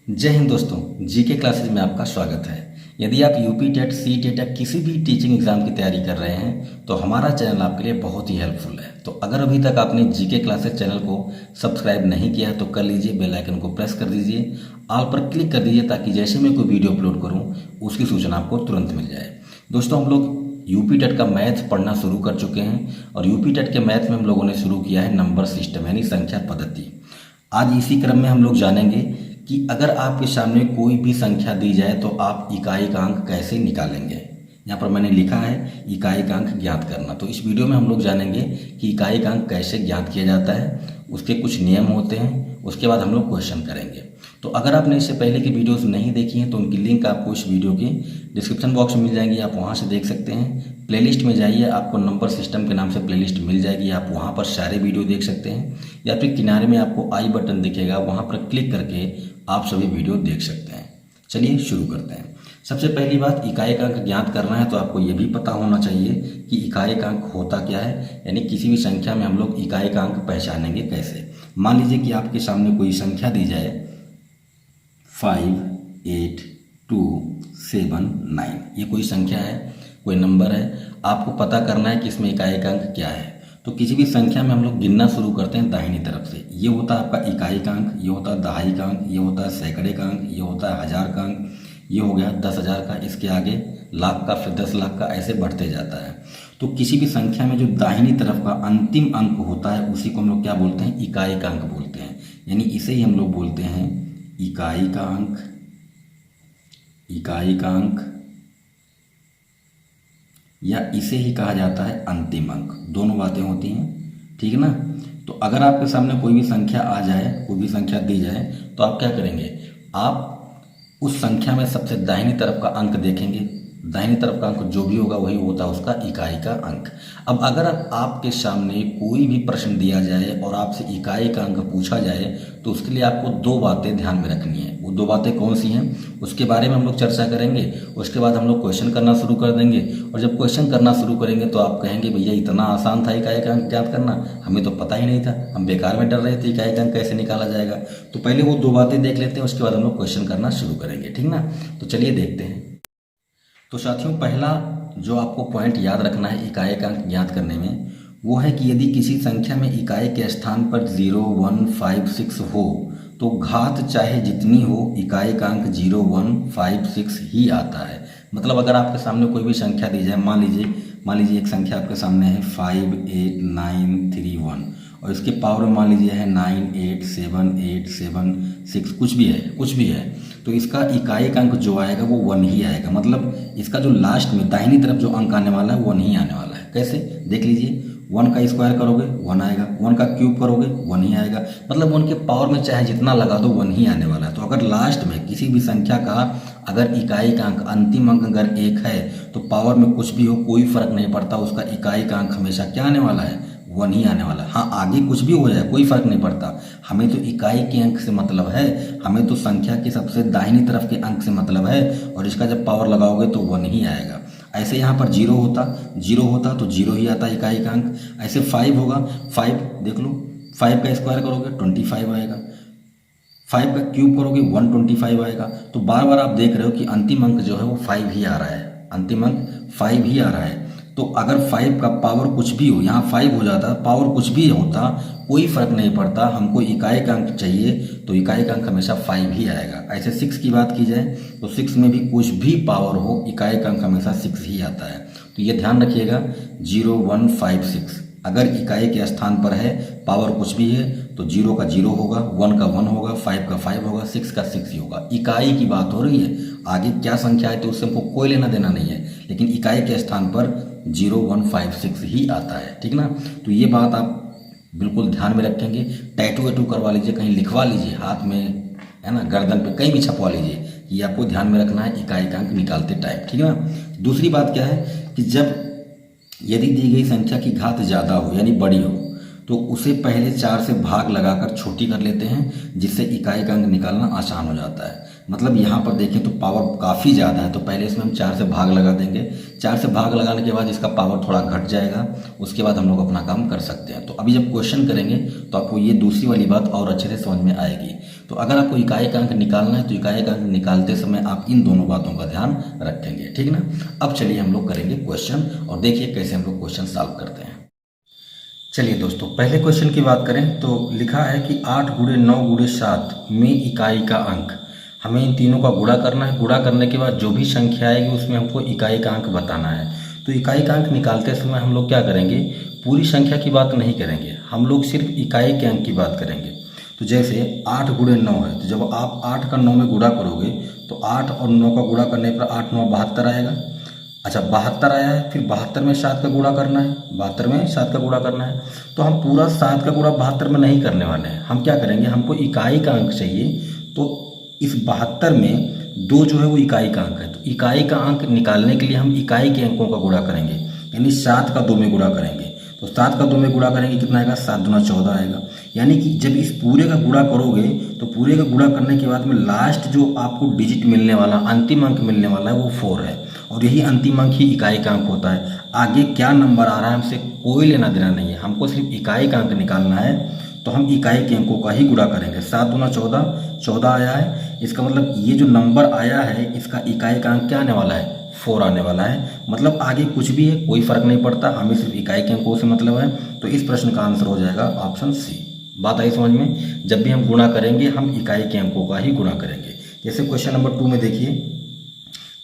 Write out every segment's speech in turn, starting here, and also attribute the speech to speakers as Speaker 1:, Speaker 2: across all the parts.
Speaker 1: जय हिंद दोस्तों, GK classes में आपका स्वागत है। यदि आप यूपी टेट, सी टेट या किसी भी टीचिंग एग्जाम की तैयारी कर रहे हैं तो हमारा चैनल आपके लिए बहुत ही हेल्पफुल है। तो अगर अभी तक आपने जीके क्लासेज चैनल को सब्सक्राइब नहीं किया तो कर लीजिए, बेल आइकन को प्रेस कर दीजिए, ऑल पर क्लिक कर दीजिए ताकि जैसे मैं कोई वीडियो अपलोड करूँ उसकी सूचना आपको तुरंत मिल जाए। दोस्तों, हम लोग यूपी टेट का मैथ पढ़ना शुरू कर चुके हैं और यूपी टेट के मैथ में हम लोगों ने शुरू किया है नंबर सिस्टम यानी संख्या पद्धति। आज इसी क्रम में हम लोग जानेंगे कि अगर आपके सामने कोई भी संख्या दी जाए तो आप इकाई का अंक कैसे निकालेंगे। यहाँ पर मैंने लिखा है इकाई का अंक ज्ञात करना। तो इस वीडियो में हम लोग जानेंगे कि इकाई का अंक कैसे ज्ञात किया जाता है, उसके कुछ नियम होते हैं, उसके बाद हम लोग क्वेश्चन करेंगे। तो अगर आपने इससे पहले की वीडियोस नहीं देखी हैं तो उनकी लिंक आपको इस वीडियो के डिस्क्रिप्शन बॉक्स में मिल जाएंगी, आप वहाँ से देख सकते हैं। प्लेलिस्ट में जाइए, आपको नंबर सिस्टम के नाम से प्लेलिस्ट मिल जाएगी, आप वहाँ पर सारे वीडियो देख सकते हैं, या फिर किनारे में आपको आई बटन दिखेगा, वहाँ पर क्लिक करके आप सभी वीडियो देख सकते हैं। चलिए शुरू करते हैं। सबसे पहली बात, इकाई का अंक ज्ञात करना है तो आपको ये भी पता होना चाहिए कि इकाई का अंक होता क्या है, यानी किसी भी संख्या में हम लोग इकाई का अंक पहचानेंगे कैसे। मान लीजिए कि आपके सामने कोई संख्या दी जाए 5, 8, 2, 7, 9, ये कोई संख्या है, कोई नंबर है। आपको पता करना है कि इसमें इकाई का अंक क्या है। तो किसी भी संख्या में हम लोग गिनना शुरू करते हैं दाहिनी तरफ से। ये होता है आपका इकाई का अंक, ये होता है दहाई का अंक, ये होता है सैकड़े का अंक, ये होता है हजार का अंक, ये हो गया 10,000 का, इसके आगे लाख का, फिर 10 लाख का, ऐसे बढ़ते जाता है। तो किसी भी संख्या में जो दाहिनी तरफ का अंतिम अंक होता है उसी को हम लोग क्या बोलते हैं, इकाई का अंक बोलते हैं। यानी इसे ही हम लोग बोलते हैं इकाई का अंक, इकाई का अंक, या इसे ही कहा जाता है अंतिम अंक। दोनों बातें होती हैं, ठीक है ना। तो अगर आपके सामने कोई भी संख्या आ जाए, कोई भी संख्या दी जाए तो आप क्या करेंगे, आप उस संख्या में सबसे दाहिनी तरफ का अंक देखेंगे। दाहिनी तरफ का अंक जो भी होगा वही होता है उसका इकाई का अंक। अब अगर आपके सामने कोई भी प्रश्न दिया जाए और आपसे इकाई का अंक पूछा जाए तो उसके लिए आपको दो बातें ध्यान में रखनी है। वो दो बातें कौन सी हैं उसके बारे में हम लोग चर्चा करेंगे। उसके बाद हम लोग क्वेश्चन करना शुरू कर देंगे, और जब क्वेश्चन करना शुरू करेंगे तो आप कहेंगे भैया इतना आसान था इकाई का अंक ज्ञात करना, हमें तो पता ही नहीं था, हम बेकार में डर रहे थे इकाई का अंक कैसे निकाला जाएगा। तो पहले वो दो बातें देख लेते हैं, उसके बाद हम लोग क्वेश्चन करना शुरू करेंगे, ठीक ना। तो चलिए देखते हैं। तो साथियों, पहला जो आपको पॉइंट याद रखना है इकाई का अंक ज्ञात करने में, वो है कि यदि किसी संख्या में इकाई के स्थान पर 0, 1, 5, 6 हो तो घात चाहे जितनी हो इकाई का अंक 0, 1, 5, 6 ही आता है। मतलब अगर आपके सामने कोई भी संख्या दी जाए, मान लीजिए एक संख्या आपके सामने है 5, 8, 9, 3, 1, और इसके पावर में मान लीजिए है 9, 8, 7, 8, 7, 6, कुछ भी है, तो इसका इकाई का अंक जो आएगा वो 1 ही आएगा। मतलब इसका जो लास्ट में दाहिनी तरफ जो अंक आने वाला है 1 ही आने वाला है। कैसे, देख लीजिए, 1 का स्क्वायर करोगे 1 आएगा, 1 का क्यूब करोगे 1 ही आएगा। मतलब 1 के पावर में चाहे जितना लगा दो 1 ही आने वाला है। तो अगर लास्ट में किसी भी संख्या का अगर इकाई का अंक, अंतिम अंक अगर 1 है तो पावर में कुछ भी हो कोई फर्क नहीं पड़ता, उसका इकाई का अंक हमेशा क्या आने वाला है, 1 ही आने वाला है। हाँ, आगे कुछ भी हो जाए कोई फर्क नहीं पड़ता, हमें तो इकाई के अंक से मतलब है, हमें तो संख्या की सबसे दाहिनी तरफ के अंक से मतलब है, और इसका जब पावर लगाओगे तो 1 ही आएगा। ऐसे यहाँ पर 0 होता तो 0 ही आता इकाई का अंक। ऐसे 5 होगा, 5 देख लो, 5 का स्क्वायर करोगे 25 आएगा, 5 का क्यूब करोगे 125 आएगा। तो बार बार आप देख रहे हो कि अंतिम अंक जो है वो 5 ही आ रहा है, अंतिम अंक 5 ही आ रहा है। तो अगर 5 का पावर कुछ भी हो, यहाँ 5 हो जाता, पावर कुछ भी होता, कोई फर्क नहीं पड़ता, हमको इकाई का अंक चाहिए तो इकाई का अंक हमेशा 5 ही आएगा। ऐसे 6 की बात की जाए तो 6 में भी कुछ भी पावर हो इकाई का अंक हमेशा 6 ही आता है। तो ये ध्यान रखिएगा, 0, 1, 5, 6 अगर इकाई के स्थान पर है, पावर कुछ भी है तो 0 का 0 होगा, 1 का 1 होगा, 5 का 5 होगा, 6 का 6 ही होगा। इकाई की बात हो रही है, आगे क्या संख्या है तो उससे हमको कोई लेना देना नहीं है, लेकिन इकाई के स्थान पर 0, 1, 5, 6 ही आता है, ठीक ना। तो ये बात आप बिल्कुल ध्यान में रखेंगे। टैटू वैटू करवा लीजिए, कहीं लिखवा लीजिए हाथ में, है ना, गर्दन पे कहीं भी छपवा लीजिए, ये आपको ध्यान में रखना है इकाई का अंक निकालते टाइम, ठीक है ना। दूसरी बात क्या है कि जब यदि दी गई संख्या की घात ज़्यादा हो यानी बड़ी हो तो उसे पहले 4 से भाग लगाकर छोटी कर लेते हैं, जिससे इकाई का अंक निकालना आसान हो जाता है। मतलब यहाँ पर देखें तो पावर काफ़ी ज़्यादा है, तो पहले इसमें हम 4 से भाग लगा देंगे। 4 से भाग लगाने के बाद इसका पावर थोड़ा घट जाएगा, उसके बाद हम लोग अपना काम कर सकते हैं। तो अभी जब क्वेश्चन करेंगे तो आपको ये दूसरी वाली बात और अच्छे से समझ में आएगी। तो अगर आपको इकाई का अंक निकालना है तो इकाई का अंक निकालते समय आप इन दोनों बातों का ध्यान रखेंगे, ठीक ना। अब चलिए हम लोग करेंगे क्वेश्चन और देखिए कैसे हम लोग क्वेश्चन सॉल्व करते हैं। चलिए दोस्तों, पहले क्वेश्चन की बात करें तो लिखा है कि 8 गुणे 9 गुणे 7 में इकाई का अंक। हमें इन तीनों का गुणा करना है। गुणा करने के बाद जो भी संख्या आएगी उसमें हमको इकाई का अंक बताना है। तो इकाई का अंक निकालते समय हम लोग क्या करेंगे, पूरी संख्या की बात नहीं करेंगे, हम लोग सिर्फ इकाई के अंक की बात करेंगे। तो जैसे 8 गुणे 9 है, तो जब आप 8 का 9 में गुणा करोगे तो 8 और 9 का गुणा करने पर 8 9 72 आएगा। अच्छा, 72 आया है, फिर 72 में 7 का गुणा करना है, 72 में 7 का गुणा करना है। तो हम पूरा 7 का गुणा 72 में नहीं करने वाले हैं, हम क्या करेंगे, हमको इकाई का अंक चाहिए। तो इस 72 में 2 जो है वो इकाई का अंक है, तो इकाई का अंक निकालने के लिए हम इकाई के अंकों का गुणा करेंगे, यानी 7 का 2 में गुणा करेंगे। तो 7 का 2 में गुणा करेंगे, कितना आएगा, 7 दूना 14 आएगा। यानी कि जब इस पूरे का गुणा करोगे तो पूरे का गुणा करने के बाद में लास्ट जो आपको डिजिट मिलने वाला, अंतिम अंक मिलने वाला है वो 4 है, और यही अंतिम अंक ही इकाई का अंक होता है। आगे क्या नंबर आ रहा है हमसे कोई लेना देना नहीं है, हमको सिर्फ इकाई का अंक निकालना है। तो हम इकाई के अंकों का ही गुणा करेंगे। 7 दूना 14, 14 आया है, इसका मतलब ये जो नंबर आया है इसका इकाई का अंक क्या आने वाला है, 4 आने वाला है। मतलब आगे कुछ भी है कोई फर्क नहीं पड़ता, हमें सिर्फ इकाई के अंकों से मतलब है। तो इस प्रश्न का आंसर हो जाएगा ऑप्शन सी। बात आई समझ में। जब भी हम गुणा करेंगे हम इकाई के अंकों का ही गुणा करेंगे। जैसे क्वेश्चन नंबर 2 में देखिए,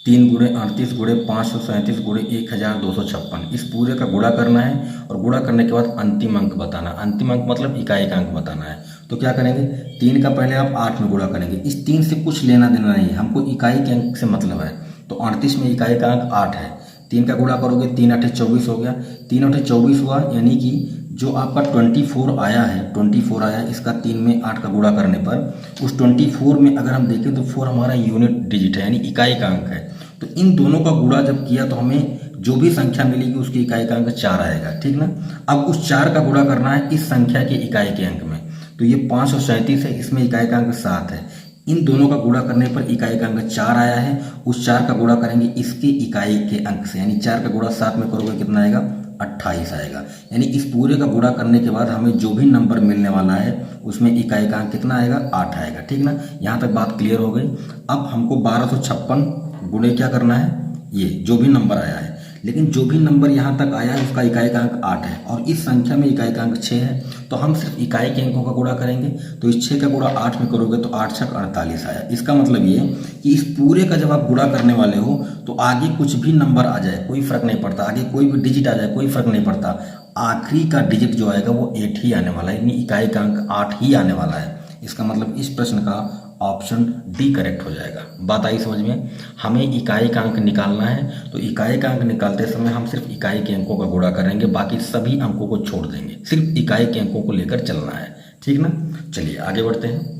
Speaker 1: 3 गुणे 38 गुणे 537 गुणे 1256, इस पूरे का गुणा करना है और गुणा करने के बाद अंतिम अंक बताना। अंतिम अंक मतलब इकाई का अंक बताना है। तो क्या करेंगे, 3 का पहले आप 8 में गुणा करेंगे। इस 3 से कुछ लेना देना नहीं है, हमको इकाई के अंक से मतलब है। तो 38 में इकाई का अंक 8 है, 3 का गुणा करोगे 3 8 24 हो गया, 3 8 24 हुआ, यानी कि जो आपका 24 आया है, 24 आया है, इसका 3 में 8 का गुणा करने पर उस 24 में अगर हम देखें तो 4 हमारा यूनिट डिजिट है, यानी इकाई का अंक है। तो इन दोनों का गुणा जब किया तो हमें जो भी संख्या मिलेगी उसकी इकाई का अंक 4 आएगा, ठीक ना। अब उस 4 का गुणा करना है इस संख्या के इकाई के अंक में। तो ये 537 है, इसमें इकाई का अंक 7 है। इन दोनों का गुणा करने पर इकाई का अंक 4 आया है, उस 4 का गुणा करेंगे इसके इकाई के अंक से, यानी 4 का गुणा 7 में करोगे कितना आएगा, 28 आएगा। यानी इस पूरे का गुणा करने के बाद हमें जो भी नंबर मिलने वाला है उसमें इकाई का अंक कितना आएगा, 8 आएगा, ठीक ना। यहाँ तक बात क्लियर हो गई। अब हमको 1256 गुणे क्या करना है, ये जो भी नंबर आया है, लेकिन जो भी नंबर यहाँ तक आया है उसका इकाई का अंक 8 है और इस संख्या में इकाई का अंक 6 है। तो हम सिर्फ इकाई के अंकों का गुणा करेंगे। तो इस 6 का गुणा 8 में करोगे तो 8 6 48 आया। इसका मतलब ये कि इस पूरे का जब आप गुणा करने वाले हो तो आगे कुछ भी नंबर आ जाए कोई फर्क नहीं पड़ता, आगे कोई भी डिजिट आ जाए कोई फर्क नहीं पड़ता, आखिरी का डिजिट जो आएगा वो 8 ही आने वाला है, यानी इकाई का अंक 8 ही आने वाला है। इसका मतलब इस प्रश्न का ऑप्शन डी करेक्ट हो जाएगा। बात आई समझ में। हमें इकाई का अंक निकालना है, तो इकाई का अंक निकालते समय हम सिर्फ इकाई के अंकों का गुणा करेंगे, बाकी सभी अंकों को छोड़ देंगे, सिर्फ इकाई के अंकों को लेकर चलना है, ठीक ना। चलिए आगे बढ़ते हैं।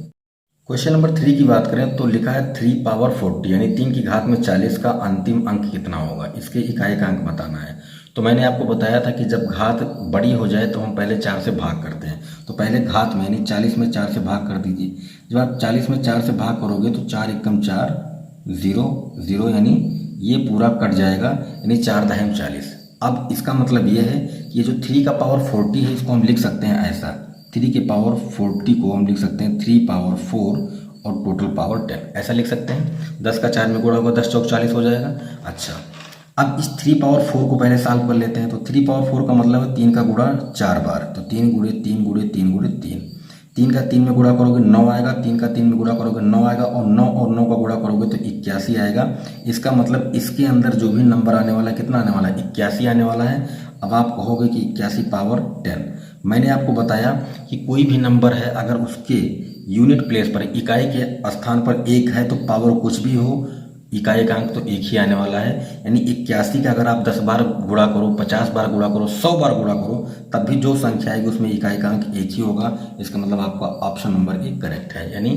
Speaker 1: क्वेश्चन नंबर 3 की बात करें तो लिखा है 3 पावर 40, यानी 3 की घात में 40 का अंतिम अंक कितना होगा, इसके इकाई का अंक बताना है। तो मैंने आपको बताया था कि जब घात बड़ी हो जाए तो हम पहले 4 से भाग करते हैं। तो पहले घात में यानी 40 में 4 से भाग कर दीजिए। जब आप 40 में 4 से भाग करोगे तो 4 एकम 4 0 0, यानी ये पूरा कट जाएगा, यानी 4 दहम 40। अब इसका मतलब ये है कि ये जो 3 का पावर 40 है इसको हम लिख सकते हैं ऐसा, 3 के पावर 40 को हम लिख सकते हैं 3 पावर 4 और टोटल पावर 10, ऐसा लिख सकते हैं। 10 का 4 में गुणा होगा 10 चौक 40 हो जाएगा। अच्छा, अब इस 3 पावर 4 को पहले सॉल्व कर लेते हैं। तो 3 पावर 4 का मतलब है 3 का गुणा 4 बार, तो 3 गुणे 3 गुणे 3 गुणे 3, 3 का 3 में गुणा करोगे 9 आएगा, 3 का 3 में गुणा करोगे 9 आएगा, और 9 और 9 का गुणा करोगे तो 81 आएगा। इसका मतलब इसके अंदर जो भी नंबर आने वाला है कितना आने वाला है, 81 आने वाला है। अब आप कहोगे कि 81 पावर 10। मैंने आपको बताया कि कोई भी नंबर है अगर उसके यूनिट प्लेस पर इकाई के स्थान पर 1 है तो पावर कुछ भी हो, इकाई का अंक तो 1 ही आने वाला है। यानी 81 का अगर आप 10 बार गुणा करो, 50 बार गुणा करो, 100 बार गुणा करो, तब भी जो संख्या आएगी उसमें इकाई का अंक 1 ही होगा। इसका मतलब आपका ऑप्शन नंबर 1 करेक्ट है, यानी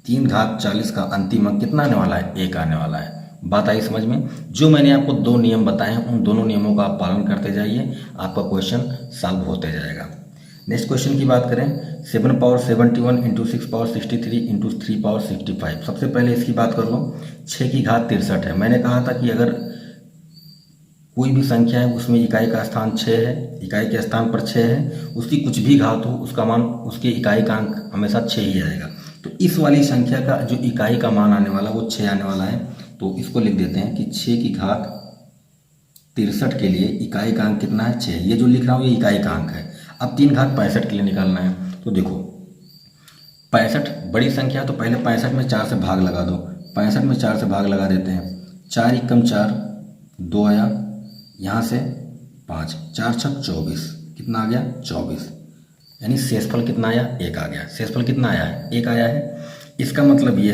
Speaker 1: 3 घात 40 का अंतिम अंक कितना आने वाला है, 1 आने वाला है। बात आई समझ में। जो मैंने आपको 2 नियम बताए हैं उन दोनों नियमों का आप पालन करते जाइए, आपका क्वेश्चन सॉल्व होते जाएगा। नेक्स्ट क्वेश्चन की बात करें, 7 power 71 into 6 power 63 into 3 power 65। सबसे पहले इसकी बात कर लो। 6 की घात 63 है। मैंने कहा था कि अगर कोई भी संख्या है उसमें इकाई का स्थान 6 है, इकाई के स्थान पर 6 है, उसकी कुछ भी घात हो उसका मान, उसके इकाई का अंक हमेशा 6 ही आएगा। तो इस वाली संख्या का जो इकाई का मान आने वाला वो 6 आने वाला है। तो इसको लिख देते हैं कि 6 की घात 63 के लिए इकाई का अंक कितना है, 6। ये जो लिख रहा हूँ ये इकाई का अंक है। अब 3 घात 65 के लिए निकालना है। तो देखो 65 बड़ी संख्या है तो पहले 65 में 4 से भाग लगा दो। 65 में 4 से भाग लगा देते हैं। 4 एकम 4, 2 आया, यहाँ से 5, 4 छक 24, कितना आ गया 24। यानी शेषफल कितना आया, 1 आ गया। शेषफल कितना आया है, 1 आया है। इसका मतलब ये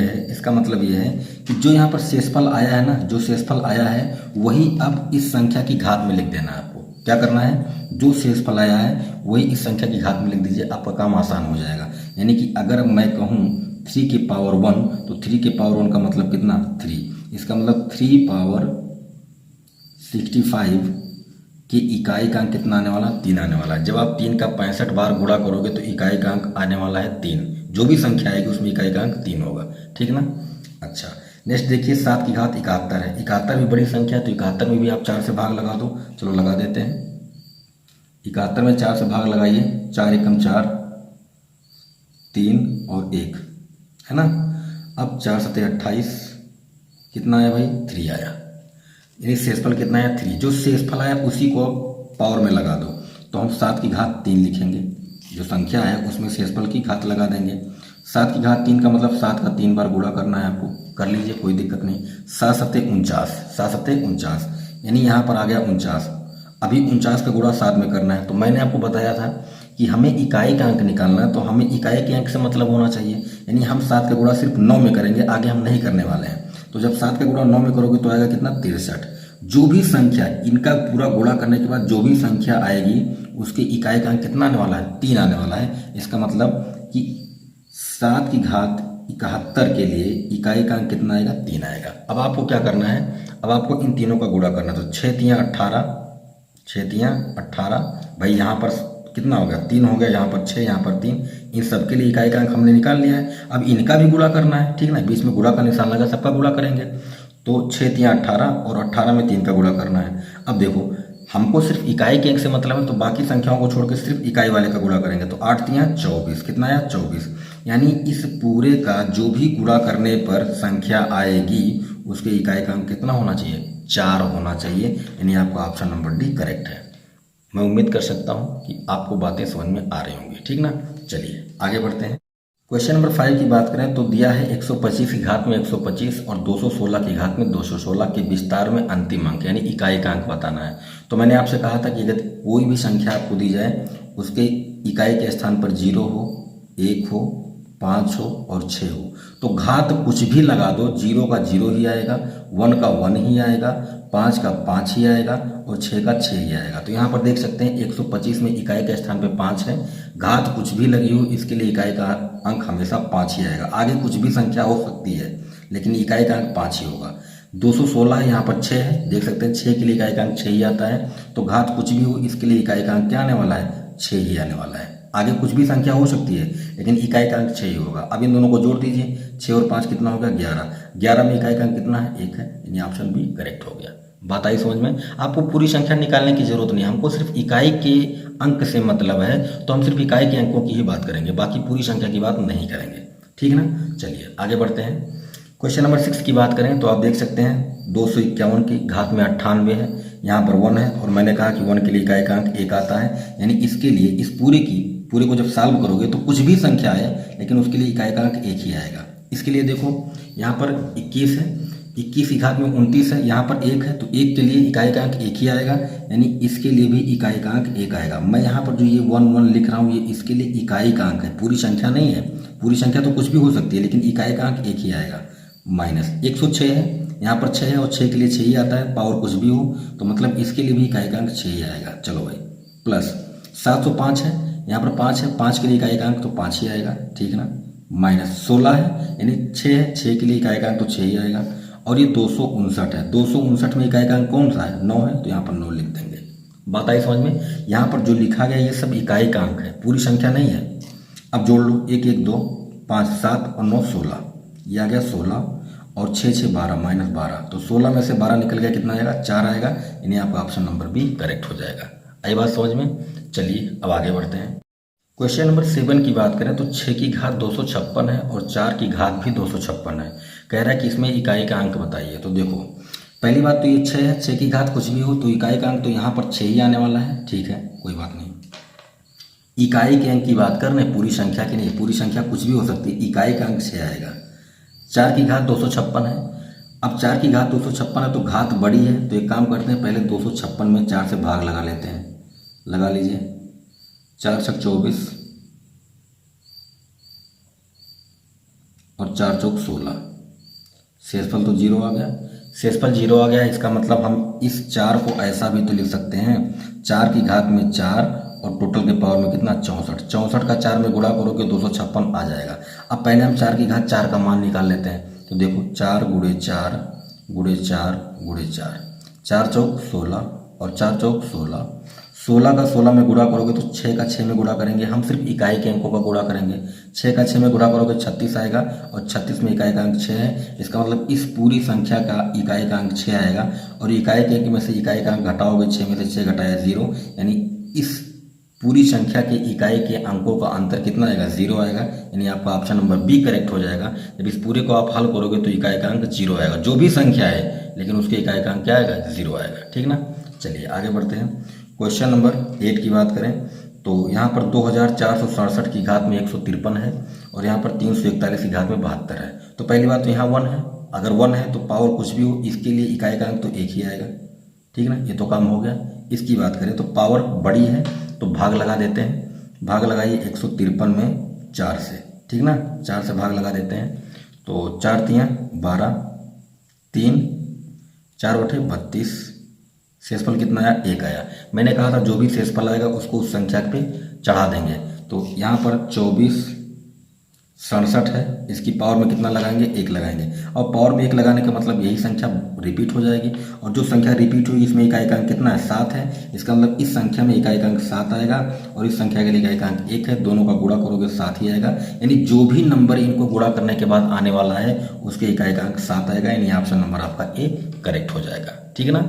Speaker 1: है कि जो यहाँ पर शेषफल आया है ना, जो शेषफल आया है वही अब इस संख्या की घात में लिख देना है। आपको क्या करना है, जो शेषफल आया है वही इस संख्या की घात में लिख दीजिए, आपका काम आसान हो जाएगा। यानी कि अगर मैं कहूँ 3 की पावर 1 तो 3 की पावर 1 का मतलब कितना, 3। इसका मतलब 3 पावर 65 की इकाई का अंक कितना आने वाला, 3 आने वाला है। जब आप 3 का 65 बार गुणा करोगे तो इकाई का अंक आने वाला है 3। जो भी संख्या आएगी उसमें इकाई का अंक 3 होगा, ठीक ना। अच्छा नेक्स्ट देखिए, 7 की घात 71 है। 71 भी बड़ी संख्या है तो 71 में भी आप 4 से भाग लगा दो। चलो लगा देते हैं। 71 में 4 से भाग लगाइए, 4 एकम 4, 3 और 1 है ना। अब 4 सते 28, कितना आया भाई, 3 आया। यानी शेषफल कितना आया, 3। जो शेषफल आया उसी को पावर में लगा दो। तो हम 7 की घात 3 लिखेंगे। जो संख्या है उसमें शेषफल की घात लगा देंगे। 7 की घात 3 का मतलब 7 का 3 बार गुणा करना है आपको, कर लीजिए कोई दिक्कत नहीं। 7 सते 49, 7 सते 49, यानी यहाँ पर आ गया 49। अभी 49 का गुणा 7 में करना है। तो मैंने आपको बताया था कि हमें इकाई का अंक निकालना है, तो हमें इकाई के अंक से मतलब होना चाहिए। यानी हम 7 का गुणा सिर्फ 9 में करेंगे, आगे हम नहीं करने वाले हैं। तो जब 7 का गुणा 9 में करोगे तो आएगा कितना, 63। जो भी संख्या, इनका पूरा गुणा करने के बाद जो भी संख्या आएगी उसके इकाई का अंक कितना आने वाला है, 3 आने वाला है। इसका मतलब कि 7 की घात 71 के लिए इकाई का अंक कितना आएगा, 3 आएगा। अब आपको क्या करना है, अब आपको इन तीनों का गुणा करना है। तो 6 तियाँ 18, 6 तियाँ 18, भाई यहाँ पर कितना हो गया, 3 हो गया, यहाँ पर 6, यहाँ पर 3। इन सब के लिए इकाई का अंक हमने निकाल लिया है। अब इनका भी गुणा करना है, ठीक ना, बीच में गुणा का निशान लगा, सबका गुणा करेंगे। तो 6 तियाँ 18 और 18 में 3 का गुणा करना है। अब देखो हमको सिर्फ इकाई के अंक से मतलब है, तो बाकी संख्याओं को छोड़ के सिर्फ इकाई वाले का गुणा करेंगे। तो 8 तियाँ 24, कितना आया, 24। यानी इस पूरे का जो भी गुणा करने पर संख्या आएगी उसके इकाई का अंक कितना होना चाहिए, 4 होना चाहिए। यानी आपका ऑप्शन नंबर डी करेक्ट है। मैं उम्मीद कर सकता हूँ कि आपको बातें समझ में आ रही होंगी, ठीक ना। चलिए आगे बढ़ते हैं। क्वेश्चन नंबर 5 की बात करें तो दिया है 125 की घात में 125 और 216 की घात में 216 के विस्तार में अंतिम अंक यानी इकाई का अंक बताना है। तो मैंने आपसे कहा था कि अगर कोई भी संख्या आपको दी जाए उसके इकाई के स्थान पर 0 हो, 1 हो, 5 हो और 6 हो तो घात कुछ भी लगा दो, 0 का 0 ही आएगा, 1 का 1 ही आएगा, 5 का 5 ही आएगा और 6 का 6 ही आएगा। तो यहाँ पर देख सकते हैं 125 में इकाई के स्थान पे 5 है, घात कुछ भी लगी हो इसके लिए इकाई का अंक हमेशा 5 ही आएगा। आगे कुछ भी संख्या हो सकती है लेकिन इकाई का अंक 5 ही होगा। 216 है, यहाँ पर 6 है, देख सकते हैं 6 के लिए इकाई का अंक 6 ही आता है। तो घात कुछ भी हो इसके लिए इकाई का अंक क्या आने वाला है, 6 ही आने वाला है। आगे कुछ भी संख्या हो सकती है लेकिन इकाई का अंक 6 ही होगा। अब इन दोनों को जोड़ दीजिए, 6 और 5 कितना होगा, 11। 11 में इकाई का अंक कितना है, 1 है, यानी ऑप्शन बी करेक्ट हो गया। बात आई समझ में। आपको पूरी संख्या निकालने की जरूरत नहीं, हमको सिर्फ इकाई के अंक से मतलब है, तो हम सिर्फ इकाई के अंकों की ही बात करेंगे, बाकी पूरी संख्या की बात नहीं करेंगे, ठीक ना। चलिए आगे बढ़ते हैं। क्वेश्चन नंबर 6 की बात करें तो आप देख सकते हैं 251 की घात में 98 है, यहाँ पर 1 है और मैंने कहा कि 1 के लिए इकाई का अंक 1 आता है। यानी इसके लिए इस पूरे को जब सॉल्व करोगे तो कुछ भी संख्या है लेकिन उसके लिए इकाई का अंक 1 ही आएगा। इसके लिए देखो यहाँ पर 21 है, 21 की घात में 29 है, यहाँ पर 1 है तो 1 के लिए इकाई का अंक 1 ही आएगा। यानी इसके लिए भी इकाई का अंक 1 आएगा। मैं यहाँ पर जो ये 1 1 लिख रहा हूँ ये इसके लिए इकाई का अंक है, पूरी संख्या नहीं है। पूरी संख्या तो कुछ भी हो सकती है लेकिन इकाई का अंक 1 ही आएगा। माइनस 106 है, यहाँ पर 6 है और 6 के लिए 6 ही आता है, पावर कुछ भी हो तो मतलब इसके लिए भी इकाई का अंक 6 ही आएगा। चलो भाई, प्लस 705 है, यहाँ पर 5 है, 5 के लिए इकाई का अंक तो 5 ही आएगा, ठीक ना। माइनस 16 है, यानी 6 है, 6 के लिए इकाई का अंक तो 6 ही आएगा। और ये 259 है, 259 में इकाई का अंक कौन सा है, 9 है, तो यहाँ पर 9 लिख देंगे। बात आई समझ में। यहाँ पर जो लिखा गया ये सब इकाई का अंक है, पूरी संख्या नहीं है। अब जोड़ लो, 1 1 2 5 7 और 9 16, ये आ गया 16 और 6 6 12 -12, तो 16 में से 12 निकल गया, कितना आएगा 4 आएगा, यानी आपका ऑप्शन नंबर बी करेक्ट हो जाएगा। आई बात समझ में। चलिए अब आगे बढ़ते हैं। क्वेश्चन नंबर 7 की बात करें तो 6 की घात 256 है और 4 की घात भी 256 है। कह रहा है कि इसमें इकाई का अंक बताइए। तो देखो पहली बात तो ये 6 है, 6 की घात कुछ भी हो तो इकाई का अंक तो यहाँ पर 6 ही आने वाला है, ठीक है कोई बात नहीं। इकाई के अंक की बात कर रहे हैं, पूरी संख्या की नहीं, पूरी संख्या कुछ भी हो सकती है, इकाई का अंक 6 आएगा। 4 की घात 256 है। अब 4 की घात 256 है तो घात बड़ी है, तो एक काम करते हैं पहले 256 में 4 से भाग लगा लेते हैं। लगा लीजिए, 4 छक 24 और 4 चौक 16, शेषफल तो 0 आ गया। शेषफल 0 आ गया, इसका मतलब हम इस 4 को ऐसा भी तो लिख सकते हैं, 4 की घात में 4 और टोटल के पावर में कितना 64, 64 का 4 में गुणा करोगे 256 आ जाएगा। अब पहले हम 4 की घात 4 का मान निकाल लेते हैं। तो देखो 4 गुणे 4 गुणे 4 गुणे 4, 4 चौक 16 और 4 चौक 16, 16 का 16 में गुणा करोगे तो 6 का 6 में गुणा करेंगे, हम सिर्फ इकाई के अंकों का गुणा करेंगे। 6 का 6 में गुणा करोगे 36 आएगा और 36 में इकाई का अंक 6 है, इसका मतलब इस पूरी संख्या का इकाई का अंक 6 आएगा। और इकाई के अंक में से इकाई का अंक घटाओगे, 6 में से 6 घटाया 0, यानी इस पूरी संख्या के इकाई के अंकों का अंतर कितना आएगा 0 आएगा, यानी आपका ऑप्शन नंबर बी करेक्ट हो जाएगा। जब इस पूरे को आप हल करोगे तो इकाई का अंक 0 आएगा, जो भी संख्या है लेकिन उसके इकाई का अंक क्या आएगा 0 आएगा, ठीक ना। चलिए आगे बढ़ते हैं। क्वेश्चन नंबर 8 की बात करें तो यहाँ पर 2467 की घात में 153 है और यहाँ पर 341 की घात में 72 है। तो पहली बात तो यहाँ 1 है, अगर 1 है तो पावर कुछ भी हो इसके लिए इकाई का अंक तो 1 ही आएगा, ठीक ना, ये तो काम हो गया। इसकी बात करें तो पावर बड़ी है तो भाग लगा देते हैं, भाग लगाइए 153 में 4 से, ठीक ना, 4 से भाग लगा देते हैं। तो 4 तियाँ 12, 3 4 बटे 32, शेषफल कितना आया 1 आया। मैंने कहा था जो भी शेषफल आएगा उसको उस संख्या पे चढ़ा देंगे। तो यहाँ पर 2467 है, इसकी पावर में कितना लगाएंगे 1 लगाएंगे, और पावर में 1 लगाने का मतलब यही संख्या रिपीट हो जाएगी, और जो संख्या रिपीट हुई इसमें इकाई का अंक कितना है 7 है, इसका मतलब इस संख्या में इकाई का अंक 7 आएगा और इस संख्या के लिए इकाई का अंक 1 है, दोनों का गुणा करोगे 7 ही आएगा, यानी जो भी नंबर इनको गुणा करने के बाद आने वाला है उसके इकाई का अंक 7 आएगा, यानी ऑप्शन नंबर आपका ए करेक्ट हो जाएगा, ठीक है ना।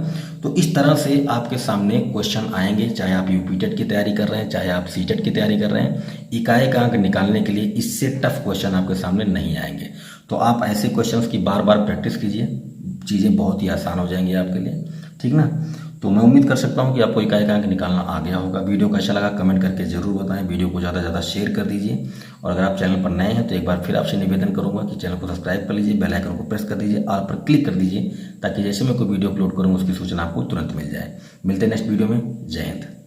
Speaker 1: तो इस तरह से आपके सामने क्वेश्चन आएंगे, चाहे आप यूपीटेट की तैयारी कर रहे हैं चाहे आप सीटेट की तैयारी कर रहे हैं, इकाई का अंक निकालने के लिए इससे टफ क्वेश्चन आपके सामने नहीं आएंगे। तो आप ऐसे क्वेश्चंस की बार बार प्रैक्टिस कीजिए, चीज़ें बहुत ही आसान हो जाएंगी आपके लिए, ठीक ना। तो मैं उम्मीद कर सकता हूँ कि आपको इकाई का अंक निकालना आ गया होगा। वीडियो कैसा लगा कमेंट करके जरूर बताएं, वीडियो को ज़्यादा से ज़्यादा शेयर कर दीजिए, और अगर आप चैनल पर नए हैं तो एक बार फिर आपसे निवेदन करूंगा कि चैनल को सब्सक्राइब कर लीजिए, बेल आइकन को प्रेस कर दीजिए, ऑल पर क्लिक कर दीजिए, ताकि जैसे मैं कोई वीडियो अपलोड करूँ उसकी सूचना आपको तुरंत मिल जाए। मिलते हैं नेक्स्ट वीडियो में। जय हिंद।